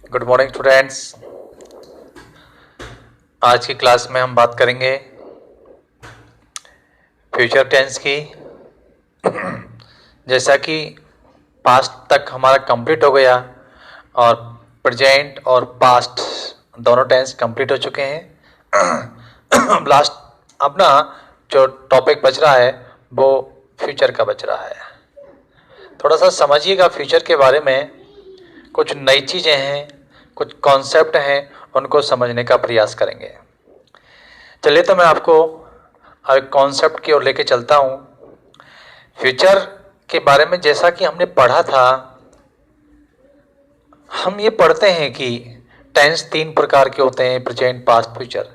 Good morning students. आज की class में हम बात करेंगे फ्यूचर टेंस की। जैसा कि पास्ट तक हमारा कंप्लीट हो गया और प्रेजेंट और पास्ट दोनों टेंस कंप्लीट हो चुके हैं। लास्ट अपना जो टॉपिक बच रहा है वो फ्यूचर का बच रहा है। थोड़ा सा समझिएगा फ्यूचर के बारे में। कुछ नई चीज़ें हैं, कुछ कॉन्सेप्ट हैं, उनको समझने का प्रयास करेंगे। चलिए तो मैं आपको एक कॉन्सेप्ट की ओर लेके चलता हूँ। फ्यूचर के बारे में जैसा कि हमने पढ़ा था, हम ये पढ़ते हैं कि टेंस 3 प्रकार के होते हैं, प्रेजेंट, पास्ट, फ्यूचर।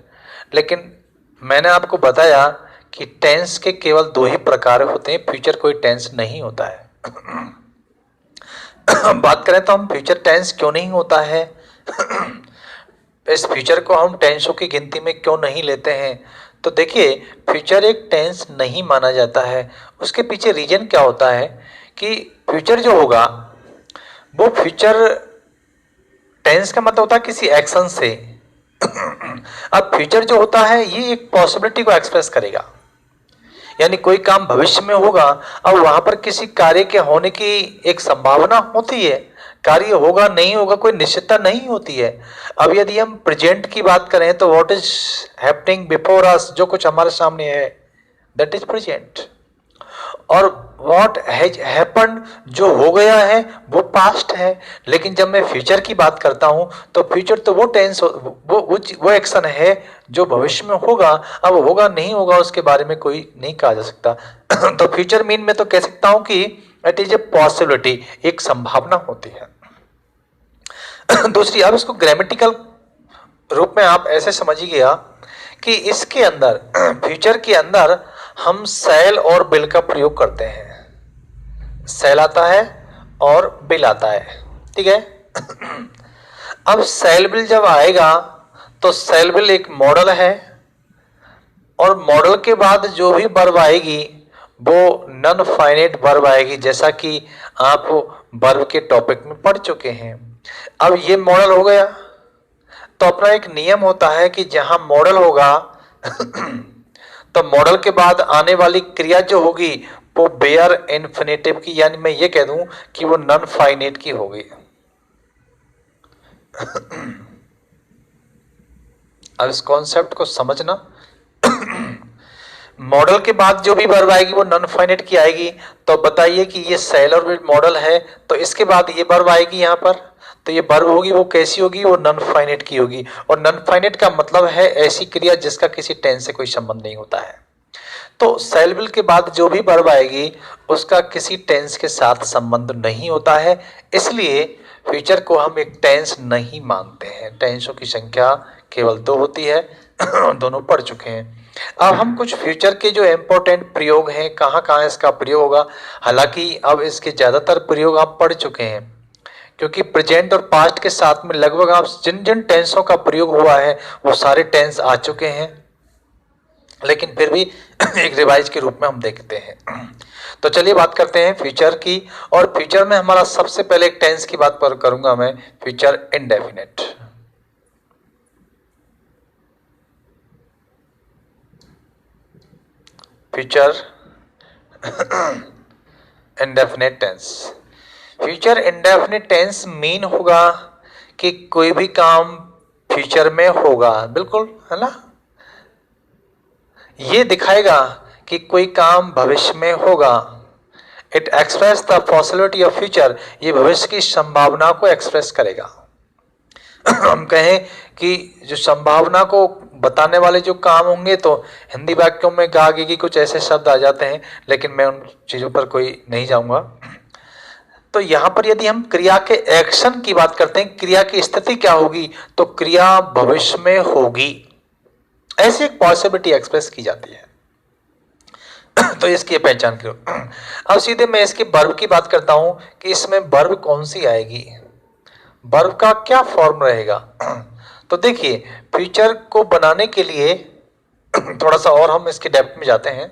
लेकिन मैंने आपको बताया कि टेंस के केवल 2 ही प्रकार होते हैं, फ्यूचर कोई टेंस नहीं होता है। बात करें तो हम फ्यूचर टेंस क्यों नहीं होता है, इस फ्यूचर को हम टेंसों की गिनती में क्यों नहीं लेते हैं, तो देखिए फ्यूचर एक टेंस नहीं माना जाता है। उसके पीछे रीजन क्या होता है कि फ्यूचर जो होगा वो फ्यूचर टेंस का मतलब होता है किसी एक्शन से। अब फ्यूचर जो होता है ये एक पॉसिबिलिटी को एक्सप्रेस करेगा, यानी कोई काम भविष्य में होगा। अब वहां पर किसी कार्य के होने की एक संभावना होती है, कार्य होगा नहीं होगा कोई निश्चितता नहीं होती है। अब यदि हम प्रेजेंट की बात करें तो what is happening before us, जो कुछ हमारे सामने है दैट इज प्रेजेंट, और व्हाट हैज हैपन्ड, जो हो गया है वो पास्ट है। लेकिन जब मैं फ्यूचर की बात करता हूं तो फ्यूचर तो वो टेंस वो एक्शन है जो भविष्य में होगा। अब होगा नहीं होगा उसके बारे में कोई नहीं कहा जा सकता। तो फ्यूचर मीन में तो कह सकता हूं कि इट इज ए पॉसिबिलिटी, एक संभावना होती है। दूसरी, अब इसको ग्रामेटिकल रूप में आप ऐसे समझिएगा कि इसके अंदर फ्यूचर के अंदर हम शैल और बिल का प्रयोग करते हैं। शैल आता है और बिल आता है, ठीक है। अब शैल बिल जब आएगा तो शैल बिल एक मॉडल है, और मॉडल के बाद जो भी वर्ब आएगी वो नॉन फाइनाइट वर्ब आएगी, जैसा कि आप वर्ब के टॉपिक में पढ़ चुके हैं। अब ये मॉडल हो गया तो अपना एक नियम होता है कि जहां मॉडल होगा तो मॉडल के बाद आने वाली क्रिया जो होगी वो बेयर इन्फिनेटिव की, यानी मैं ये कह दूं कि वो नॉन फाइनाइट की होगी। अब इस कॉन्सेप्ट को समझना। मॉडल के बाद जो भी वर्ब आएगी वो नॉन फाइनाइट की आएगी। तो बताइए कि ये शैल और मॉडल है, तो इसके बाद ये वर्ब आएगी यहाँ पर, तो ये वर्ब होगी वो कैसी होगी, वो नॉन फाइनाइट की होगी। और नॉन फाइनाइट का मतलब है ऐसी क्रिया जिसका किसी टेंस से कोई संबंध नहीं होता है। तो शैल बिल के बाद जो भी वर्ब आएगी उसका किसी टेंस के साथ संबंध नहीं होता है, इसलिए फ्यूचर को हम एक टेंस नहीं मानते हैं। टेंसों की संख्या केवल 2 होती है। दोनों पढ़ चुके हैं। अब हम कुछ फ्यूचर के जो इम्पोर्टेंट प्रयोग हैं, कहाँ कहाँ इसका प्रयोग होगा, हालांकि अब इसके ज़्यादातर प्रयोग आप पढ़ चुके हैं, क्योंकि प्रेजेंट और पास्ट के साथ में लगभग आप जिन जिन टेंसों का प्रयोग हुआ है वो सारे टेंस आ चुके हैं। लेकिन फिर भी एक रिवाइज के रूप में हम देखते हैं। तो चलिए बात करते हैं फ्यूचर की। और फ्यूचर में हमारा सबसे पहले एक टेंस की बात पर करूंगा मैं, future indefinite. Future indefinite tense. Future indefinite tense mean होगा कि कोई भी काम फ्यूचर में होगा, बिल्कुल है ना। ये दिखाएगा कि कोई काम भविष्य में होगा। It express the possibility of future, ये भविष्य की संभावना को एक्सप्रेस करेगा। हम कहें कि जो संभावना को बताने वाले जो काम होंगे तो हिंदी वाक्यों में आगे की कुछ ऐसे शब्द आ जाते हैं, लेकिन मैं उन चीजों पर कोई नहीं जाऊंगा। तो यहां पर यदि हम क्रिया के एक्शन की बात करते हैं, क्रिया की स्थिति क्या होगी, तो क्रिया भविष्य में होगी, ऐसी एक पॉसिबिलिटी एक्सप्रेस की जाती है। तो इसकी पहचान करो। अब सीधे मैं इसके वर्ब की बात करता हूं कि इसमें वर्ब कौन सी आएगी, वर्ब का क्या फॉर्म रहेगा। तो देखिए फ्यूचर को बनाने के लिए थोड़ा सा और हम इसके डेप्थ में जाते हैं।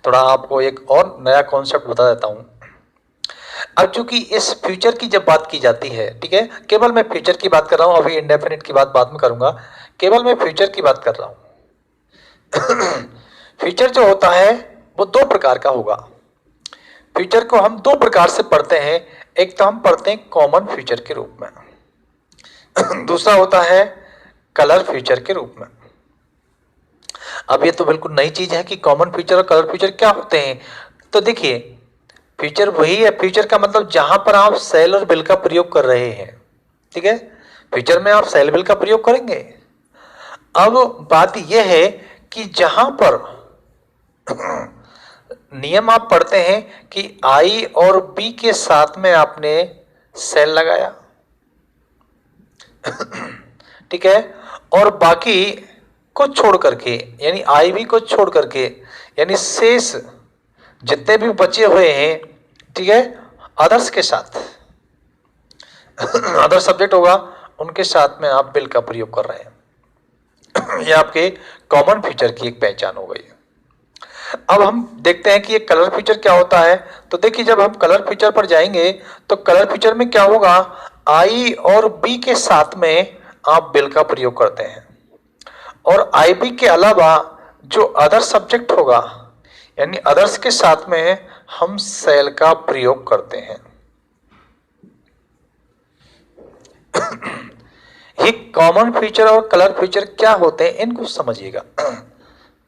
थोड़ा आपको एक और नया कॉन्सेप्ट बता देता हूं। अब चूंकि इस फ्यूचर की जब बात की जाती है, ठीक है, केवल मैं फ्यूचर की बात कर रहा हूं, अभी इंडेफिनिट की बात बाद में करूंगा, केवल मैं फ्यूचर की बात कर रहा हूं। फ्यूचर जो होता है वो दो प्रकार का होगा। फ्यूचर को हम दो प्रकार से पढ़ते हैं। एक तो हम पढ़ते हैं कॉमन फ्यूचर के रूप में, दूसरा होता है कलर फ्यूचर के रूप में। अब ये तो बिल्कुल नई चीज है कि कॉमन फ्यूचर और कलर फ्यूचर क्या होते हैं। तो देखिए, फ्यूचर वही है, फ्यूचर का मतलब जहां पर आप सेल और बिल का प्रयोग कर रहे हैं, ठीक है, फ्यूचर में आप सेल बिल का प्रयोग करेंगे। अब बात यह है कि जहां पर नियम आप पढ़ते हैं कि आई और बी के साथ में आपने सेल लगाया, ठीक है, और बाकी को छोड़ करके, यानी आई बी को छोड़ करके, यानी शेष जितने भी बचे हुए हैं, ठीक है, अदर्स के साथ, अदर सब्जेक्ट होगा, उनके साथ में आप बिल का प्रयोग कर रहे हैं। यह आपके कॉमन फ्यूचर की एक पहचान हो गई। अब हम देखते हैं कि ये कलर फीचर क्या होता है। तो देखिए, जब हम कलर फीचर पर जाएंगे तो कलर फीचर में क्या होगा, आई और बी के साथ में आप बिल का प्रयोग करते हैं, और आई बी के अलावा जो अदर सब्जेक्ट होगा, यानी अदर्स के साथ में हम सेल का प्रयोग करते हैं। ये कॉमन फीचर और कलर फीचर क्या होते हैं, इनको समझिएगा।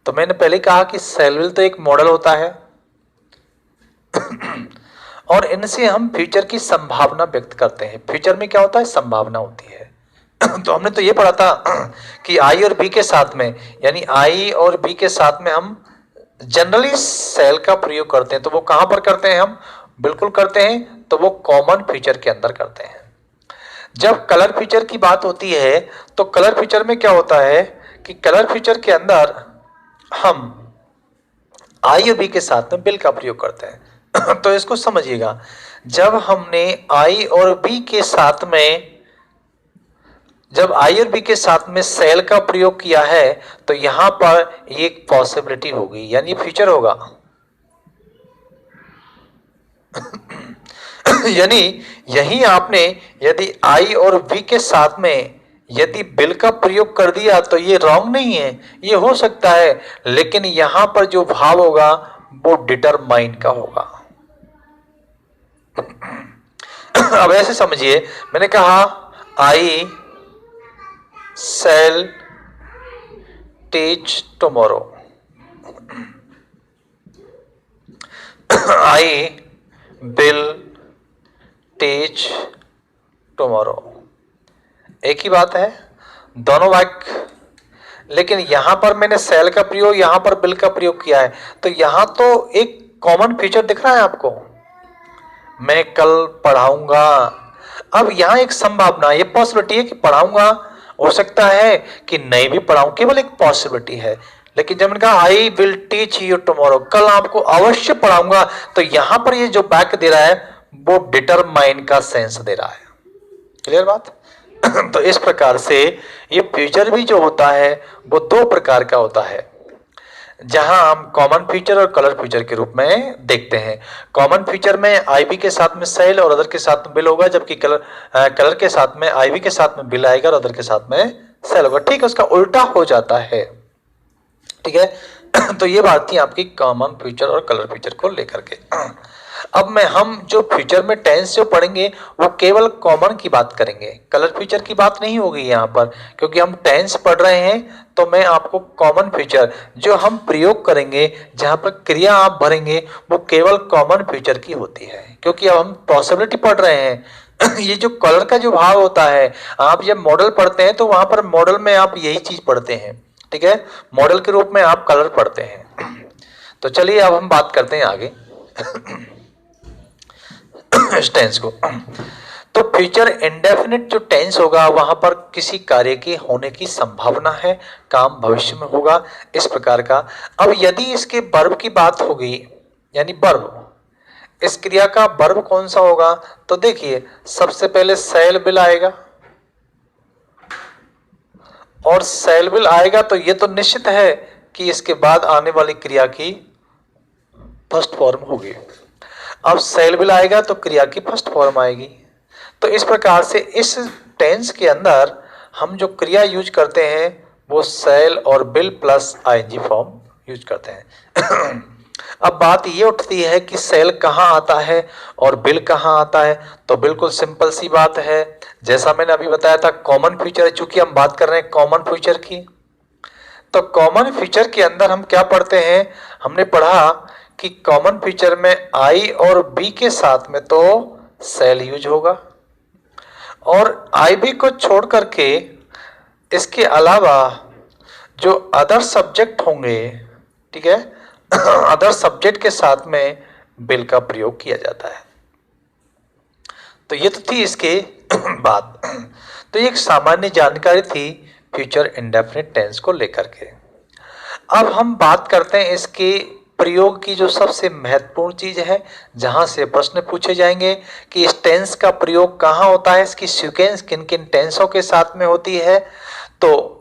तो मैंने पहले कहा कि सेल बिल तो एक मॉडल होता है, और इनसे हम फ्यूचर की संभावना व्यक्त करते हैं। फ्यूचर में क्या होता है, संभावना होती है। तो हमने तो ये पढ़ा था कि आई और बी के साथ में, यानी आई और बी के साथ में हम जनरली सेल का प्रयोग करते हैं। तो वो कहां पर करते हैं, हम बिल्कुल करते हैं, तो वो कॉमन फीचर के अंदर करते हैं। जब कलर फीचर की बात होती है तो कलर फीचर में क्या होता है कि कलर फीचर के अंदर हम आई और बी के साथ में बिल का प्रयोग करते हैं। तो इसको समझिएगा, जब हमने आई और बी के साथ में, जब आई और बी के साथ में सेल का प्रयोग किया है, तो यहां पर एक पॉसिबिलिटी होगी, यानी फ्यूचर होगा। यानी यही आपने यदि आई और बी के साथ में यदि बिल का प्रयोग कर दिया तो ये रॉन्ग नहीं है, ये हो सकता है, लेकिन यहां पर जो भाव होगा वो डिटरमाइन का होगा। अब ऐसे समझिए, मैंने कहा आई सेल टीच टुमारो, आई बिल टीच टुमारो, एक ही बात है, दोनों वाक्य, लेकिन यहां पर मैंने सेल का प्रयोग, यहां पर बिल का प्रयोग किया है। तो यहां तो एक कॉमन फीचर दिख रहा है आपको, मैं कल पढ़ाऊंगा। अब यहां एक संभावना, ये पॉसिबिलिटी है कि पढ़ाऊंगा, हो सकता है कि नहीं भी पढ़ाऊं, केवल एक पॉसिबिलिटी है। लेकिन जब मैंने कहा I will teach you tomorrow, कल आपको अवश्य पढ़ाऊंगा, तो यहां पर ये जो वाक्य दे रहा है वो डिटरमाइन का सेंस दे रहा है। क्लियर बात? तो इस प्रकार से ये फ्यूचर भी जो होता है वो दो प्रकार का होता है, जहां हम कॉमन फीचर और कलर फीचर के रूप में देखते हैं। कॉमन फीचर में आईबी के साथ में सेल और अदर के साथ में बिल होगा, जबकि कलर के साथ में आईबी के साथ में बिल आएगा और अदर के साथ में सेल होगा। ठीक है, उसका उल्टा हो जाता है। ठीक है, तो ये बात थी आपकी कॉमन फीचर और कलर फीचर को लेकर के। अब हम जो फ्यूचर में टेंस जो पढ़ेंगे वो केवल कॉमन की बात करेंगे, कलर फीचर की बात नहीं होगी यहाँ पर, क्योंकि हम टेंस पढ़ रहे हैं। तो मैं आपको कॉमन फीचर जो हम प्रयोग करेंगे, जहाँ पर क्रिया आप भरेंगे, वो केवल कॉमन फीचर की होती है, क्योंकि अब हम पॉसिबिलिटी पढ़ रहे हैं। ये जो कलर का जो भाव होता है, आप जब मॉडल पढ़ते हैं तो वहां पर मॉडल में आप यही चीज पढ़ते हैं। ठीक है, मॉडल के रूप में आप कलर पढ़ते हैं। तो चलिए अब हम बात करते हैं आगे टेंस को। तो फ्यूचर इंडेफिनिट जो टेंस होगा, वहां पर किसी कार्य के होने की संभावना है, काम भविष्य में होगा, इस प्रकार का। अब यदि इसके वर्ब की बात होगी, यानी वर्ब, इस क्रिया का वर्ब कौन सा होगा, तो देखिए सबसे पहले सेल बिल आएगा, और सेल बिल आएगा तो ये तो निश्चित है कि इसके बाद आने वाली क्रिया की फर्स्ट फॉर्म होगी। अब सेल विल आएगा तो क्रिया की फर्स्ट फॉर्म आएगी। तो इस प्रकार से इस टेंस के अंदर हम जो क्रिया यूज करते हैं वो सेल और will plus ING form use करते हैं। अब बात ये उठती है कि सेल कहाँ आता है और विल कहाँ आता है। तो बिल्कुल सिंपल सी बात है, जैसा मैंने अभी बताया था कॉमन फीचर, चूंकि हम बात कर रहे हैं कॉमन फीचर की, तो कॉमन फीचर के अंदर हम क्या पढ़ते हैं, हमने पढ़ा कि कॉमन फीचर में आई और बी के साथ में तो सेल यूज होगा, और आई बी को छोड़ करके इसके अलावा जो अदर सब्जेक्ट होंगे, ठीक है, अदर सब्जेक्ट के साथ में विल का प्रयोग किया जाता है। तो ये तो थी इसके बात। तो ये एक सामान्य जानकारी थी फ्यूचर इंडेफिनिट टेंस को लेकर के। अब हम बात करते हैं इसके प्रयोग की, जो सबसे महत्वपूर्ण चीज है, जहां से प्रश्न पूछे जाएंगे कि इस टेंस का प्रयोग कहाँ होता है, इसकी सीक्वेंस किन किन टेंसों के साथ में होती है। तो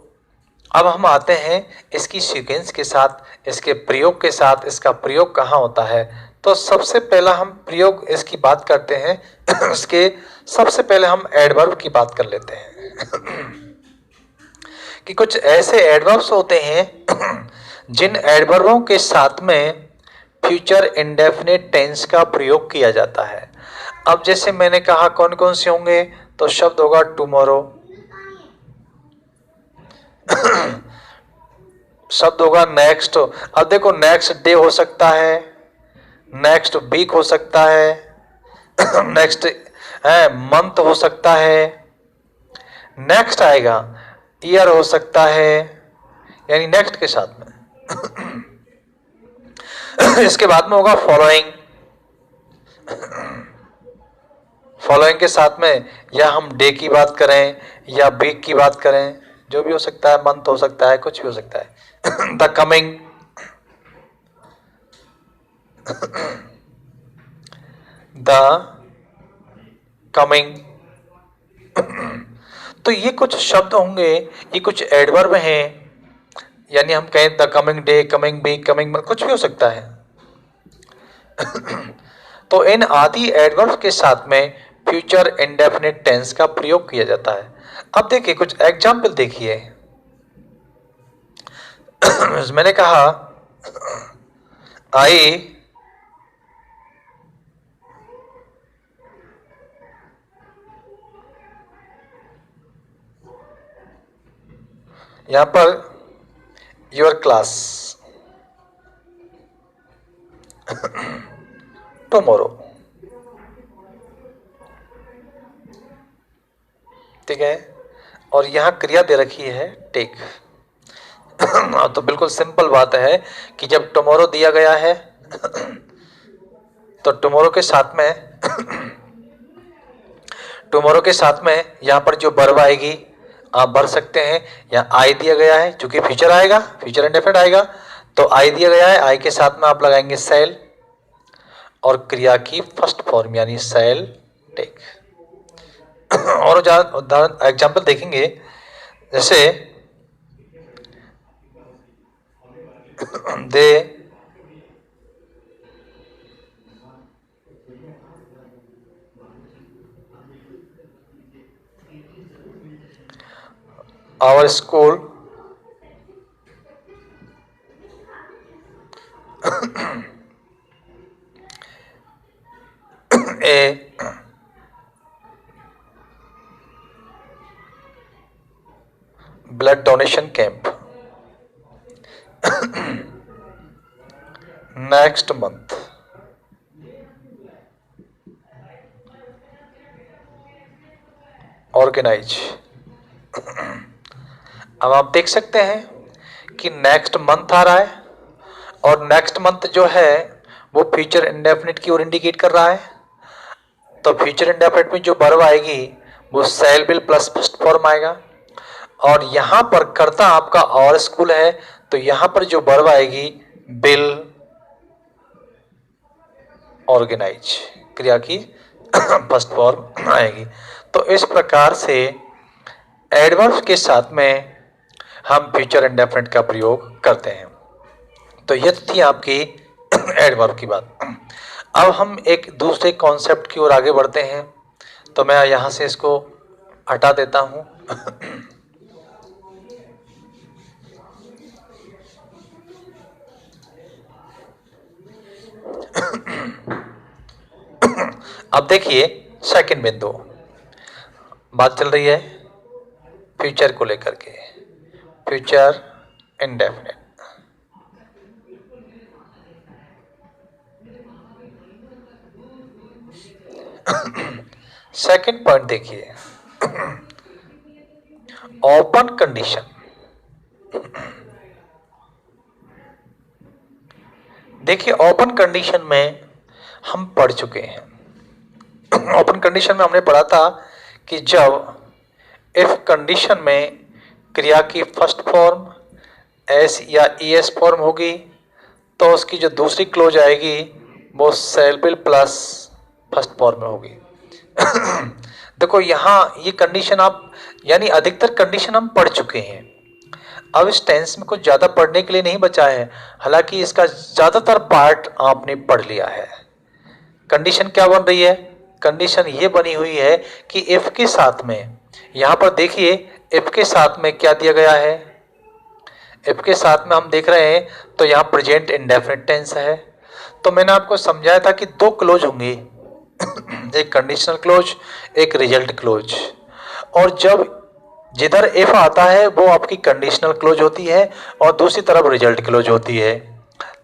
अब हम आते हैं इसकी सीक्वेंस के साथ, इसके प्रयोग के साथ, इसका प्रयोग कहाँ होता है। तो सबसे पहला हम प्रयोग इसकी बात करते हैं। इसके सबसे पहले हम एडवर्ब की बात कर लेते हैं। कि कुछ ऐसे एडवर्ब्स होते हैं जिन एडवर्बों के साथ में फ्यूचर इंडेफिनिट टेंस का प्रयोग किया जाता है। अब जैसे मैंने कहा कौन कौन से होंगे, तो शब्द होगा टुमारो, शब्द होगा नेक्स्ट। अब देखो नेक्स्ट डे हो सकता है, नेक्स्ट वीक हो सकता है, नेक्स्ट मंथ हो सकता है, नेक्स्ट आएगा ईयर हो सकता है, यानी नेक्स्ट के साथ में। इसके बाद में होगा फॉलोइंग, फॉलोइंग के साथ में या हम डे की बात करें या वीक की बात करें, जो भी हो सकता है, मंथ हो सकता है, कुछ भी हो सकता है। The coming, the coming. तो ये कुछ शब्द होंगे, ये कुछ एडवर्ब हैं, यानी हम कहें the coming day, coming week, coming month, कुछ भी हो सकता है। तो इन आदि एडवर्ब के साथ में फ्यूचर इंडेफिनिट टेंस का प्रयोग किया जाता है। अब देखिए कुछ एग्जाम्पल देखिए। मैंने कहा आई यहां पर योर क्लास टुमारो, ठीक है, और यहां क्रिया दे रखी है टेक। तो बिल्कुल सिंपल बात है कि जब टुमारो दिया गया है तो टुमारो के साथ में टुमारो के साथ में यहां पर जो वर्ब आएगी आप भर सकते हैं। यहाँ आई दिया गया है, चूंकि फ्यूचर आएगा, फ्यूचर इंडेफिनिट आएगा, तो आई दिया गया है, आई के साथ में आप लगाएंगे सेल और क्रिया की फर्स्ट फॉर्म यानी सेल टेक। और उदाहरण एग्जाम्पल देखेंगे, जैसे they our school a blood donation camp next month। Organise. अब आप देख सकते हैं कि नेक्स्ट मंथ आ रहा है, और नेक्स्ट मंथ जो है वो फ्यूचर इंडेफिनिट की ओर इंडिकेट कर रहा है। तो फ्यूचर इंडेफिनिट में जो वर्ब आएगी वो shall will plus first form आएगा, और यहां पर कर्ता आपका और स्कूल है, तो यहां पर जो वर्ब आएगी विल ऑर्गेनाइज, क्रिया की फर्स्ट फॉर्म आएगी। तो इस प्रकार से एडवर्ब्स के साथ में हम फ्यूचर इंडेफिनिट का प्रयोग करते हैं। तो ये थी आपकी एडवर्ब की बात। अब हम एक दूसरे कॉन्सेप्ट की ओर आगे बढ़ते हैं, तो मैं यहाँ से इसको हटा देता हूँ। अब देखिए सेकंड बिंदु, बात चल रही है फ्यूचर को लेकर के, फ्यूचर इंडेफिनिट। सेकंड पॉइंट देखिए, ओपन कंडीशन। देखिए ओपन कंडीशन में हम पढ़ चुके हैं। ओपन कंडीशन में हमने पढ़ा था कि जब इफ कंडीशन में क्रिया की फर्स्ट फॉर्म एस या ईएस फॉर्म होगी तो उसकी जो दूसरी क्लोज आएगी वो सेल प्लस फर्स्ट फॉर्म में होगी। देखो यहाँ ये कंडीशन आप, यानी अधिकतर कंडीशन हम पढ़ चुके हैं। अब इस टेंस में कुछ ज़्यादा पढ़ने के लिए नहीं बचा है, हालांकि इसका ज़्यादातर पार्ट आपने पढ़ लिया है। कंडीशन क्या बन रही है? कंडीशन ये बनी हुई है कि इफ के साथ में, यहाँ पर देखिए इफ के साथ में क्या दिया गया है, इफ के साथ में हम देख रहे हैं तो यहाँ प्रेजेंट इंडेफिनिट टेंस है। तो मैंने आपको समझाया था कि दो क्लोज होंगी, एक कंडीशनल क्लोज, एक रिजल्ट क्लोज। और जब जिधर इफ आता है वो आपकी कंडीशनल क्लोज होती है और दूसरी तरफ रिजल्ट क्लोज होती है।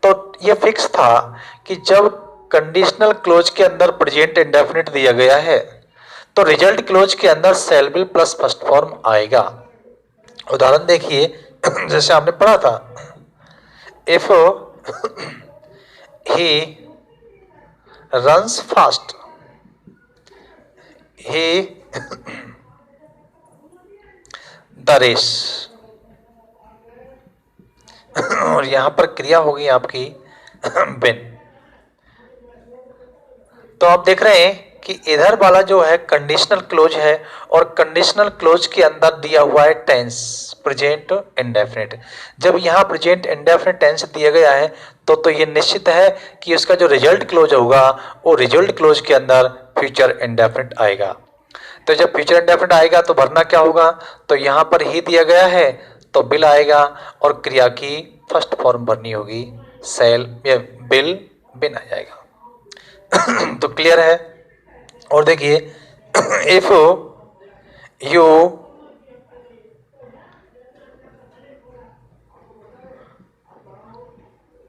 तो ये फिक्स था कि जब कंडीशनल क्लोज के अंदर प्रेजेंट इंडेफिनिट दिया गया है तो रिजल्ट क्लोज के अंदर shall will plus first form आएगा। उदाहरण देखिए, जैसे आपने पढ़ा था, if he runs fast, he the race, और यहां पर क्रिया होगी आपकी बिन। तो आप देख रहे हैं कि इधर वाला जो है कंडीशनल क्लोज है और कंडीशनल क्लोज के अंदर दिया हुआ है टेंस प्रेजेंट इंडेफिनिट। जब यहाँ प्रेजेंट इंडेफिनिट टेंस दिया गया है तो ये निश्चित है कि उसका जो रिजल्ट क्लोज होगा वो रिजल्ट क्लोज के अंदर फ्यूचर इंडेफिनिट आएगा। तो जब फ्यूचर इंडेफिनिट आएगा तो भरना क्या होगा, तो यहाँ पर ही दिया गया है तो बिल आएगा और क्रिया की फर्स्ट फॉर्म भरनी होगी, सेल या बिल बिन आ जाएगा। तो क्लियर है। और देखिए, if you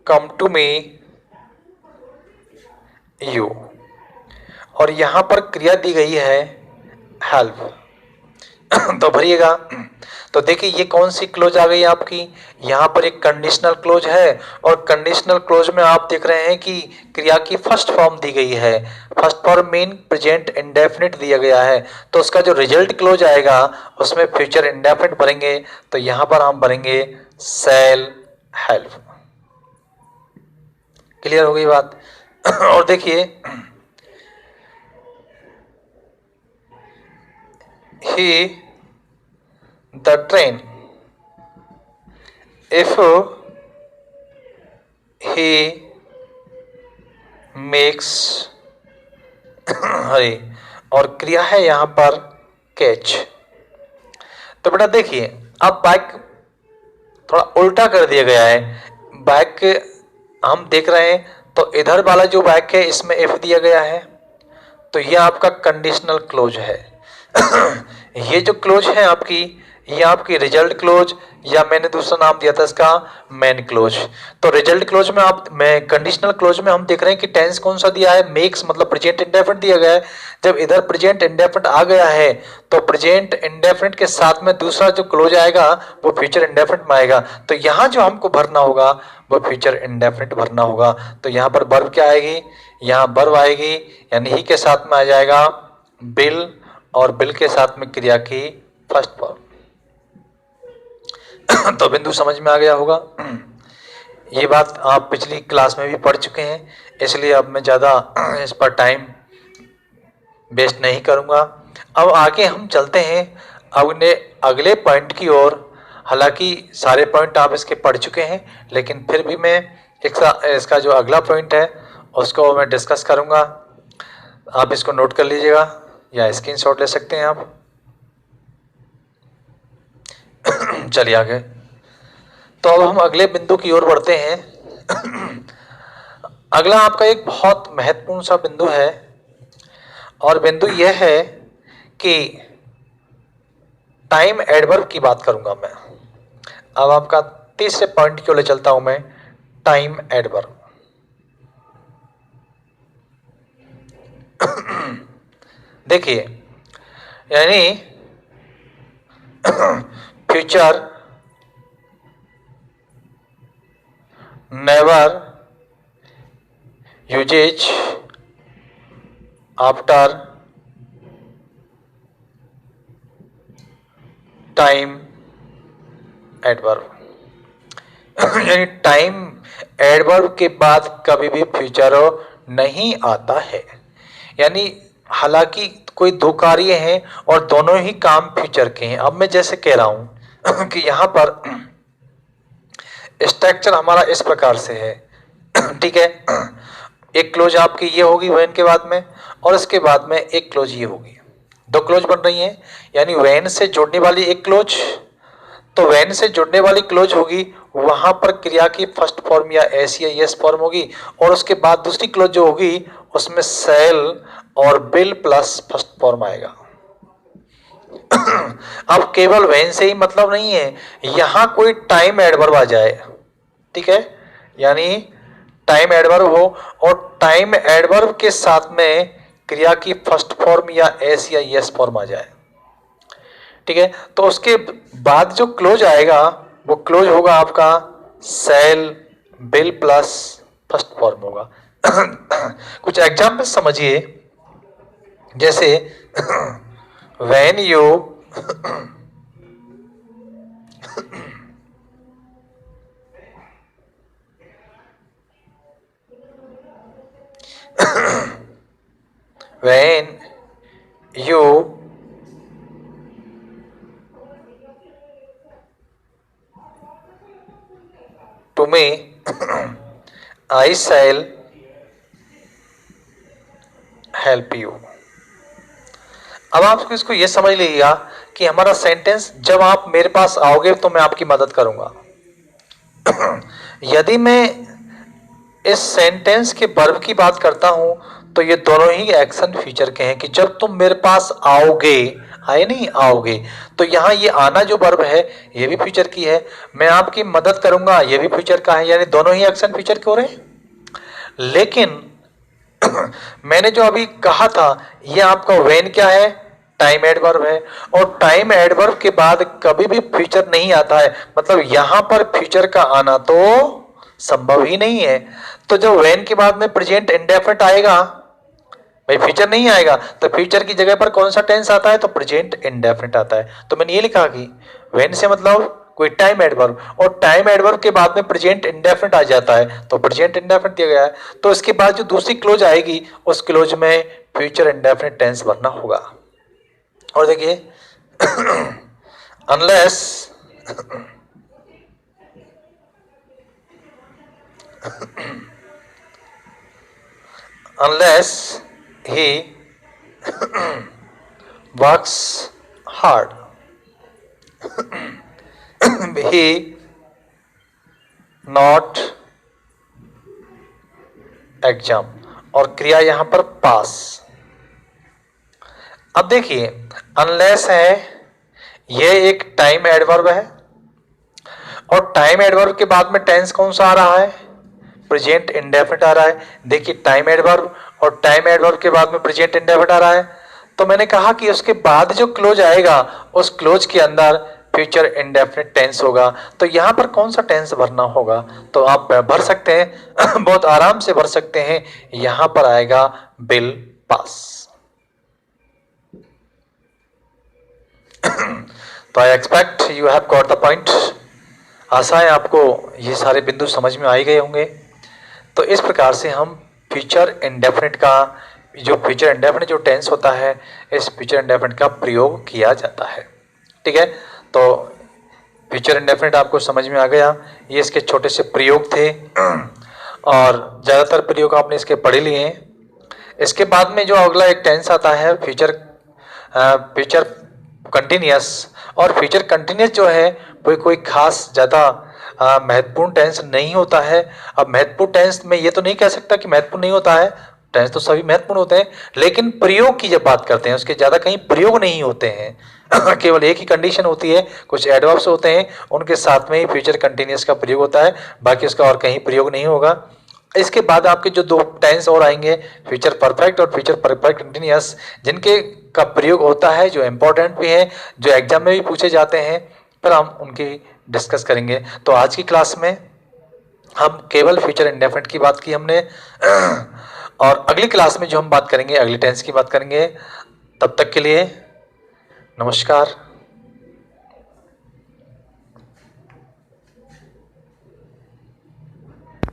come to me you, और यहां पर क्रिया दी गई है हेल्प, तो भरिएगा। तो देखिए ये कौन सी क्लोज आ गई आपकी, यहाँ पर एक कंडीशनल क्लोज है और कंडीशनल क्लोज में आप देख रहे हैं कि क्रिया की फर्स्ट फॉर्म दी गई है। First form mean present indefinite दिया गया है, तो उसका जो रिजल्ट क्लोज आएगा उसमें फ्यूचर इंडेफिनिट भरेंगे। तो यहाँ पर हम भरेंगे सेल हेल्प। क्लियर हो गई बात। और देखिए, ही the train, if he makes हरी, और क्रिया है यहाँ पर कैच। तो बेटा देखिए अब बैक थोड़ा उल्टा कर दिया गया है। बैक हम देख रहे हैं तो इधर वाला जो बैक है इसमें इफ दिया गया है, तो ये आपका कंडीशनल क्लोज है। ये जो क्लोज है आपकी, ये आपकी रिजल्ट क्लोज, या मैंने दूसरा नाम दिया था इसका मेन क्लोज। तो रिजल्ट क्लोज में आप, मैं कंडीशनल क्लोज में हम देख रहे हैं कि टेंस कौन सा दिया है, मेक्स, मतलब प्रेजेंट इंडेफिनिट दिया गया है। जब इधर प्रेजेंट इंडेफिनिट आ गया है तो प्रेजेंट इंडेफिनिट के साथ में दूसरा जो क्लोज आएगा वो फ्यूचर इंडेफिनिट में आएगा। तो यहाँ जो हमको भरना होगा वो फ्यूचर इंडेफिनिट भरना होगा। तो यहाँ पर वर्ब क्या आएगी, यहाँ वर्ब आएगी, यानी ही के साथ में आ जाएगा बिल, और बिल के साथ में क्रिया की फर्स्ट फॉर्म। तो बिंदु समझ में आ गया होगा। ये बात आप पिछली क्लास में भी पढ़ चुके हैं, इसलिए अब मैं ज़्यादा इस पर टाइम वेस्ट नहीं करूँगा। अब आगे हम चलते हैं अपने अगले पॉइंट की ओर। हालांकि सारे पॉइंट आप इसके पढ़ चुके हैं, लेकिन फिर भी मैं इसका जो अगला पॉइंट है उसको मैं डिस्कस करूँगा। आप इसको नोट कर लीजिएगा या स्क्रीनशॉट ले सकते हैं आप। चलिए आगे। तो अब हम अगले बिंदु की ओर बढ़ते हैं। अगला आपका एक बहुत महत्वपूर्ण सा बिंदु है और बिंदु यह है कि टाइम एडवर्ब की बात करूंगा मैं। अब आपका तीसरे पॉइंट की ओर ले चलता हूं मैं, टाइम एडवर्ब। देखिए, यानी future never uses after time adverb. यानी टाइम एडवर्ब के बाद कभी भी फ्यूचर नहीं आता है। यानी हालांकि कोई दो कार्य हैं और दोनों ही काम फ्यूचर के हैं। अब मैं जैसे कह रहा हूं कि यहां पर स्ट्रक्चर हमारा इस प्रकार से है, ठीक है। एक क्लोज आपकी ये होगी व्हेन के बाद में, और इसके बाद में एक क्लोज ये होगी। दो क्लोज बन रही हैं, यानी व्हेन से जोड़ने वाली एक क्लोज, तो व्हेन से जुड़ने वाली क्लोज होगी, वहां पर क्रिया की फर्स्ट फॉर्म या एस या यस फॉर्म होगी, और उसके बाद दूसरी क्लोज जो होगी उसमें सेल और बिल प्लस फर्स्ट फॉर्म आएगा। अब केवल व्हेन से ही मतलब नहीं है, यहां कोई टाइम एडवर्ब आ जाए, ठीक है। यानी टाइम एडवर्ब हो और टाइम एडवर्ब के साथ में क्रिया की फर्स्ट फॉर्म या एस या यस फॉर्म आ जाए, ठीक है। तो उसके बाद जो क्लोज आएगा वो क्लोज होगा आपका shall will plus first form होगा। कुछ एग्जाम्पल समझिए, जैसे when you when you to me I shall help you। अब आप इसको ये समझ लीजिएगा कि हमारा सेंटेंस, जब आप मेरे पास आओगे तो मैं आपकी मदद करूंगा। यदि मैं इस सेंटेंस के वर्ब की बात करता हूं तो ये दोनों ही एक्शन फ्यूचर के हैं कि जब तुम मेरे पास आओगे, आए नहीं आओगे, तो यहां ये आना जो वर्ब है ये भी फ्यूचर की है, मैं आपकी मदद करूंगा ये भी फ्यूचर का है, यानी दोनों ही एक्शन फ्यूचर के हो रहे हैं। लेकिन मैंने जो अभी कहा था ये आपका व्हेन क्या है, टाइम एडवर्ब है, और टाइम एडवर्ब के बाद कभी भी फ्यूचर नहीं आता है, मतलब यहां पर फ्यूचर का आना तो संभव ही नहीं है। तो जब व्हेन के बाद में प्रेजेंट इंडेफिनिट आएगा, भाई फ्यूचर नहीं आएगा, तो फ्यूचर की जगह पर कौन सा टेंस आता है, तो प्रेजेंट इंडेफिनिट आता है। तो मैंने ये लिखा कि व्हेन से मतलब कोई टाइम एडवर्ब, और टाइम एडवर्ब के बाद में प्रेजेंट इंडेफिनिट आ जाता है, तो प्रेजेंट इंडेफिनिट दिया गया है, तो इसके बाद जो दूसरी क्लोज आएगी उस क्लोज में फ्यूचर इंडेफिनिट टेंस भरना होगा। और देखिए, unless he works hard, he not exam, और क्रिया यहां पर पास। अब देखिए, अनलेस है, यह एक टाइम एडवर्ब है, और टाइम एडवर्ब के बाद में टेंस कौन सा आ रहा है, प्रेजेंट इंडेफिनिट आ रहा है। देखिए, टाइम एडवर्ब और टाइम एडवर्ब के बाद में प्रेजेंट इंडेफिनिट आ रहा है, तो मैंने कहा कि उसके बाद जो क्लोज आएगा उस क्लोज के अंदर फ्यूचर इंडेफिनिट टेंस होगा। तो यहां पर कौन सा टेंस भरना होगा, तो आप भर सकते हैं, बहुत आराम से भर सकते हैं। यहां पर आएगा बिल पास। तो I expect you have got the point. आशा है आपको ये सारे बिंदु समझ में आ ही गए होंगे। तो इस प्रकार से हम फ्यूचर इंडेफिनिट का, जो फ्यूचर इंडेफिनिट जो टेंस होता है, इस फ्यूचर इंडेफिनिट का प्रयोग किया जाता है, ठीक है। तो फ्यूचर इंडेफिनिट आपको समझ में आ गया, ये इसके छोटे से प्रयोग थे। और ज़्यादातर प्रयोग आपने इसके पढ़ लिए हैं। इसके बाद में जो अगला एक टेंस आता है फ्यूचर कंटिन्यूअस। और फ्यूचर कंटिन्यूअस जो है वो कोई खास ज़्यादा महत्वपूर्ण टेंस नहीं होता है। अब महत्वपूर्ण टेंस में ये तो नहीं कह सकता कि महत्वपूर्ण नहीं होता है, टेंस तो सभी महत्वपूर्ण होते हैं, लेकिन प्रयोग की जब बात करते हैं उसके ज़्यादा कहीं प्रयोग नहीं होते हैं। केवल एक ही कंडीशन होती है, कुछ एडवर्ब्स होते हैं, उनके साथ में ही फ्यूचर कंटिन्यूअस का प्रयोग होता है, बाकी उसका और कहीं प्रयोग नहीं होगा। इसके बाद आपके जो दो टेंस और आएंगे, फ्यूचर परफेक्ट और फ्यूचर परफेक्ट कंटिन्यूअस, जिनके का प्रयोग होता है, जो इम्पोर्टेंट भी है, जो एग्जाम में भी पूछे जाते हैं, पर हम उनकी डिस्कस करेंगे। तो आज की क्लास में हम केवल फ्यूचर इंडेफिनिट की बात की हमने, और अगली क्लास में जो हम बात करेंगे अगली टेंस की बात करेंगे। तब तक के लिए नमस्कार।